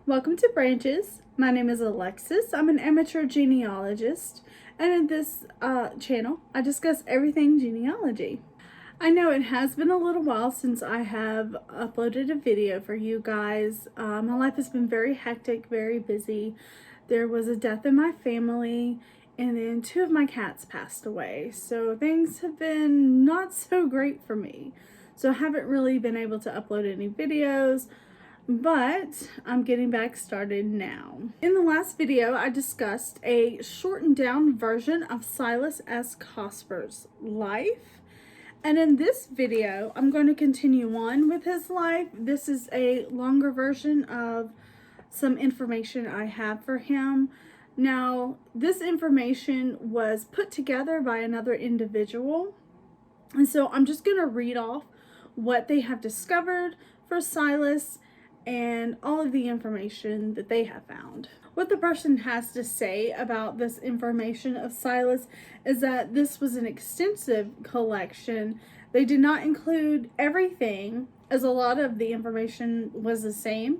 Welcome to Branches. My name is Alexis. I'm an amateur genealogist, and in this channel, I discuss everything genealogy. I know it has been a little while since I have uploaded a video for you guys. My life has been very hectic, very busy. There was a death in my family, and then 2 of my cats passed away. So things have been not so great for me. So I haven't really been able to upload any videos, but I'm getting back started now. In the last video, I discussed a shortened down version of Silas S. Cosper's life. And in this video, I'm going to continue on with his life. This is a longer version of some information I have for him. Now, this information was put together by another individual. And so I'm just going to read off what they have discovered for Silas and all of the information that they have found. What the person has to say about this information of Silas is that this was an extensive collection. They did not include everything, as a lot of the information was the same.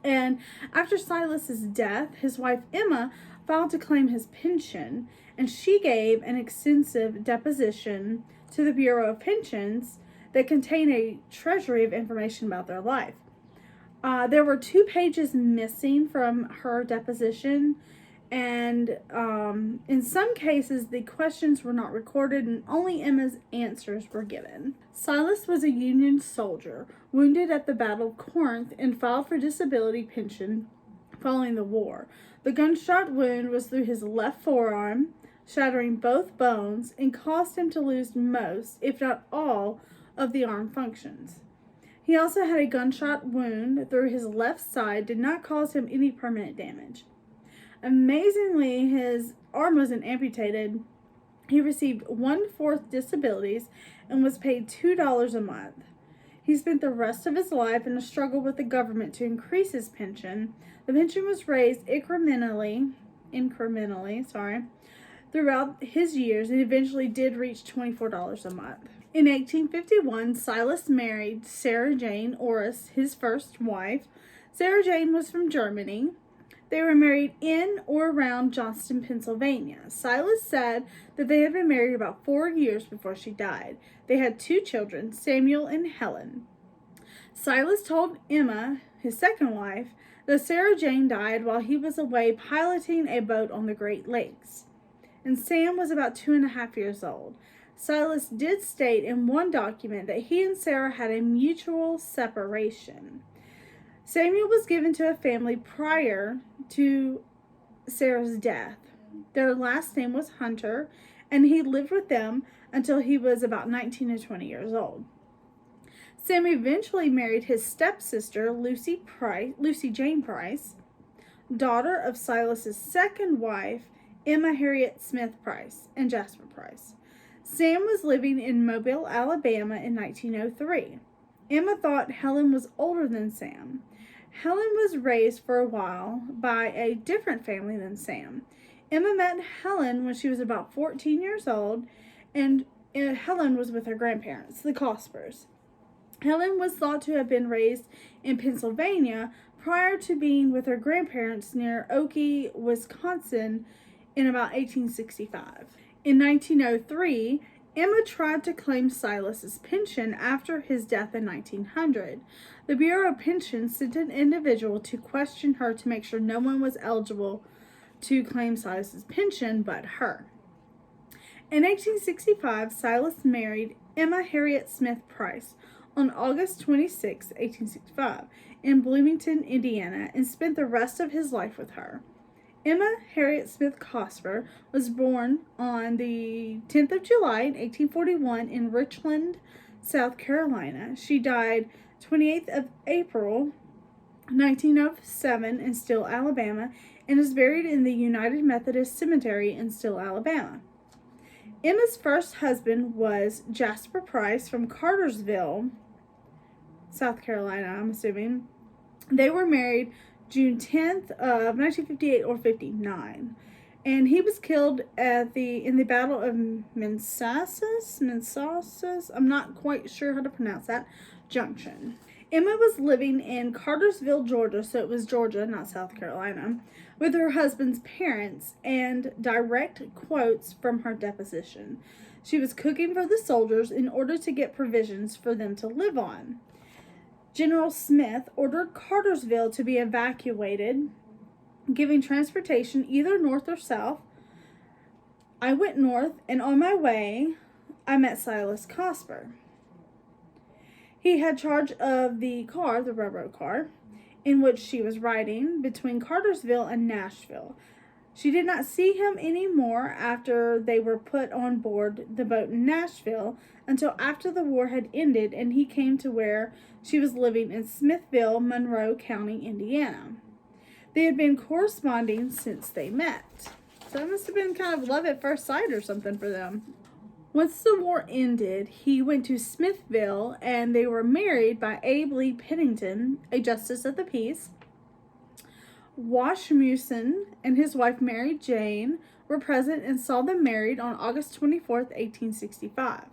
And after Silas's death, his wife Emma filed to claim his pension, and she gave an extensive deposition to the Bureau of Pensions that contained a treasury of information about their life. There were 2 pages missing from her deposition, and in some cases the questions were not recorded and only Emma's answers were given. Silas was a Union soldier wounded at the Battle of Corinth and filed for disability pension following the war. The gunshot wound was through his left forearm, shattering both bones, and caused him to lose most, if not all, of the arm functions. He also had a gunshot wound through his left side, did not cause him any permanent damage. Amazingly, his arm wasn't amputated. He received 1/4 disabilities and was paid $2 a month. He spent the rest of his life in a struggle with the government to increase his pension. The pension was raised incrementally, throughout his years and eventually did reach $24 a month. In 1851, Silas married Sarah Jane Orris, his first wife. Sarah Jane was from Germany. They were married in or around Johnston, Pennsylvania. Silas said that they had been married about 4 years before she died. They had 2 children, Samuel and Helen. Silas told Emma, his second wife, that Sarah Jane died while he was away piloting a boat on the Great Lakes, and Sam was about 2.5 years old. Silas did state in one document that he and Sarah had a mutual separation. Samuel was given to a family prior to Sarah's death. Their last name was Hunter, and he lived with them until he was about 19 to 20 years old. Sam eventually married his stepsister, Lucy Jane Price, daughter of Silas's second wife, Emma Harriet Smith Price, and Jasper Price. Sam was living in Mobile, Alabama in 1903. Emma thought Helen was older than Sam. Helen was raised for a while by a different family than Sam. Emma met Helen when she was about 14 years old, and Helen was with her grandparents, the Cospers. Helen was thought to have been raised in Pennsylvania prior to being with her grandparents near Oakey, Wisconsin in about 1865. In 1903, Emma tried to claim Silas's pension after his death in 1900. The Bureau of Pensions sent an individual to question her to make sure no one was eligible to claim Silas's pension but her. In 1865, Silas married Emma Harriet Smith Price on August 26, 1865, in Bloomington, Indiana, and spent the rest of his life with her. Emma Harriet Smith Cosper was born on the 10th of July in 1841 in Richland, South Carolina. She died 28th of April 1907 in Still, Alabama, and is buried in the United Methodist Cemetery in Still, Alabama. Emma's first husband was Jasper Price from Cartersville, South Carolina, I'm assuming. They were married June 10th of 1958 or 59, and he was killed in the Battle of Manassas, I'm not quite sure how to pronounce that, Junction. Emma was living in Cartersville, Georgia, so it was Georgia, not South Carolina, with her husband's parents, and direct quotes from her deposition. She was cooking for the soldiers in order to get provisions for them to live on. General Smith ordered Cartersville to be evacuated, giving transportation either north or south. I went north, and on my way, I met Silas Cosper. He had charge of the car, the railroad car, in which she was riding between Cartersville and Nashville. She did not see him anymore after they were put on board the boat in Nashville until after the war had ended and he came to where she was living in Smithville, Monroe County, Indiana. They had been corresponding since they met. So it must have been kind of love at first sight or something for them. Once the war ended, he went to Smithville and they were married by Abe Lee Pennington, a justice of the peace. Washmusen and his wife Mary Jane were present and saw them married on August 24th, 1865.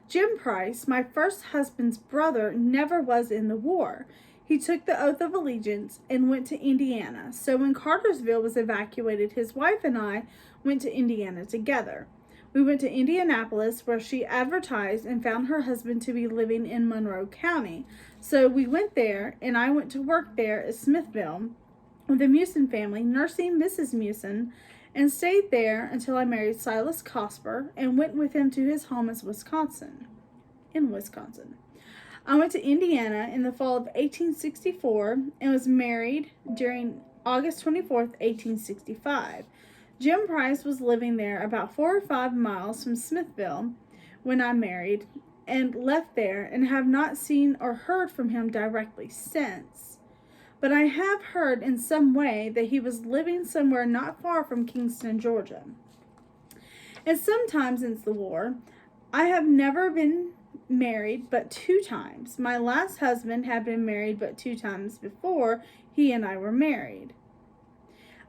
Jim Price, my first husband's brother, never was in the war. He took the oath of allegiance and went to Indiana. So when Cartersville was evacuated, his wife and I went to Indiana together. We went to Indianapolis, where she advertised and found her husband to be living in Monroe County. So we went there, and I went to work there at Smithville with the Musen family, nursing Mrs. Musen, and stayed there until I married Silas Cosper and went with him to his home in Wisconsin. I went to Indiana in the fall of 1864 and was married during August 24th, 1865. Jim Price was living there about 4 or 5 miles from Smithville when I married and left there, and have not seen or heard from him directly since. But I have heard in some way that he was living somewhere not far from Kingston, Georgia. And sometime since the war, I have never been married but 2 times. My last husband had been married but 2 times before he and I were married.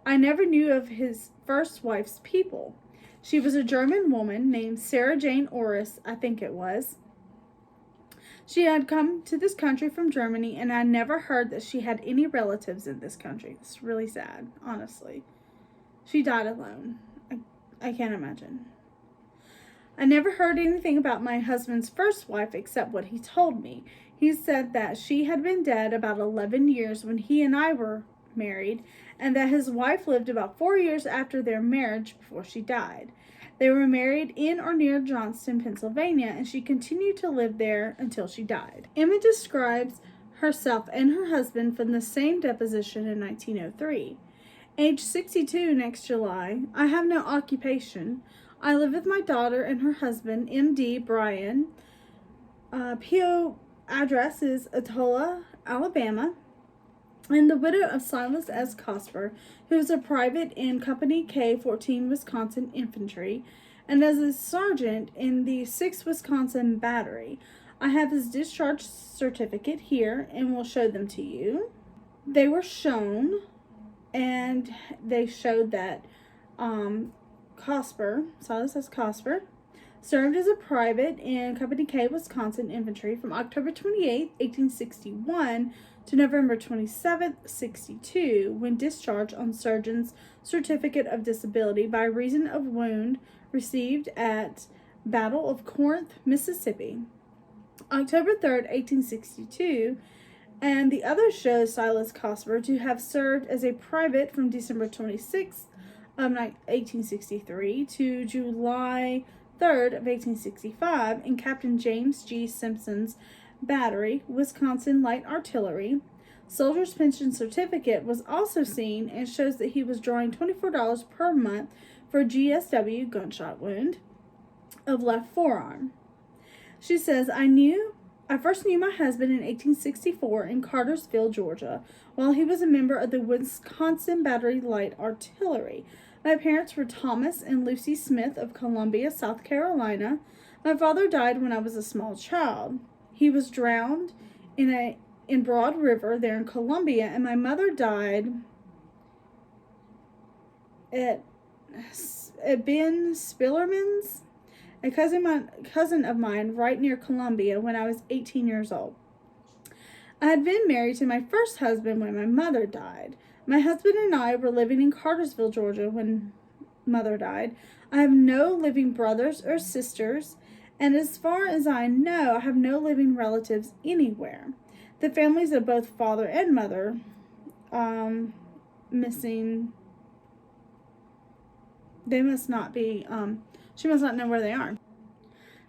I never knew of his first wife's people. She was a German woman named Sarah Jane Orris, I think it was. She had come to this country from Germany, and I never heard that she had any relatives in this country. It's really sad, honestly. She died alone. I can't imagine. I never heard anything about my husband's first wife except what he told me. He said that she had been dead about 11 years when he and I were married, and that his wife lived about 4 years after their marriage before she died. They were married in or near Johnston, Pennsylvania, and she continued to live there until she died. Emma describes herself and her husband from the same deposition in 1903. Age 62 next July. I have no occupation. I live with my daughter and her husband, M.D. Bryan. P.O. address is Atola, Alabama. And the widow of Silas S. Cosper, who is a private in Company K, 14 Wisconsin Infantry, and as a sergeant in the 6th Wisconsin Battery. I have his discharge certificate here, and will show them to you. They were shown, and they showed that Cosper, Silas S. Cosper, served as a private in Company K, Wisconsin Infantry from October 28, 1861 to November 27, 62, when discharged on Surgeon's Certificate of Disability by reason of wound received at Battle of Corinth, Mississippi. October 3rd, 1862, and the other shows Silas Cosper to have served as a private from December 26th of 1863 to July 3rd of 1865 in Captain James G. Simpson's Battery, Wisconsin Light Artillery. Soldier's pension certificate was also seen and shows that he was drawing $24 per month for GSW, gunshot wound, of left forearm. She says, I first knew my husband in 1864 in Cartersville, Georgia, while he was a member of the Wisconsin Battery Light Artillery. My parents were Thomas and Lucy Smith of Columbia, South Carolina. My father died when I was a small child. He was drowned in Broad River there in Columbia, and my mother died at Ben Spillerman's, a cousin of mine, right near Columbia when I was 18 years old. I had been married to my first husband when my mother died. My husband and I were living in Cartersville, Georgia when mother died. I have no living brothers or sisters, and as far as I know, I have no living relatives anywhere. The families of both father and mother missing. They must not be, she must not know where they are.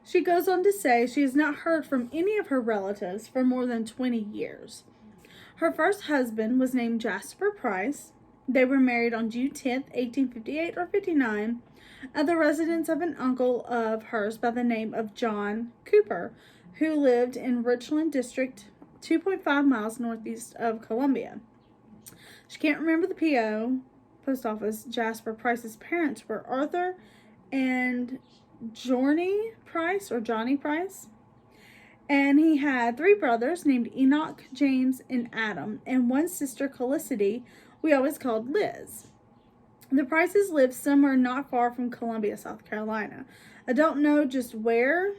She goes on to say she has not heard from any of her relatives for more than 20 years. Her first husband was named Jasper Price. They were married on June 10th, 1858 or 59, at the residence of an uncle of hers by the name of John Cooper, who lived in Richland District, 2.5 miles northeast of Columbia. She can't remember the P.O. post office. Jasper Price's parents were Arthur and Johnny Price, and he had 3 brothers named Enoch, James, and Adam, and one sister, Calicity, we always called Liz. The Prices lived somewhere not far from Columbia, South Carolina. I don't know just where.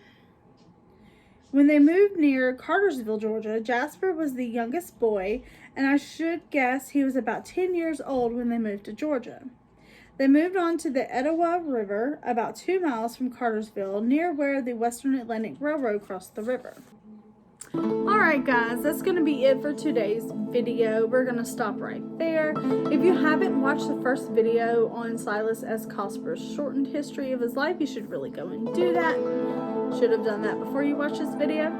When they moved near Cartersville, Georgia, Jasper was the youngest boy, and I should guess he was about 10 years old when they moved to Georgia. They moved on to the Etowah River, about 2 miles from Cartersville, near where the Western Atlantic Railroad crossed the river. Alright guys, that's going to be it for today's video. We're going to stop right there. If you haven't watched the first video on Silas S. Cosper's shortened history of his life, you should really go and do that. Should have done that before you watch this video.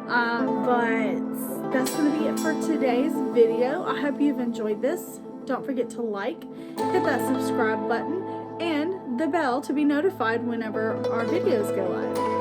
But that's going to be it for today's video. I hope you've enjoyed this. Don't forget to like, hit that subscribe button, and the bell to be notified whenever our videos go live.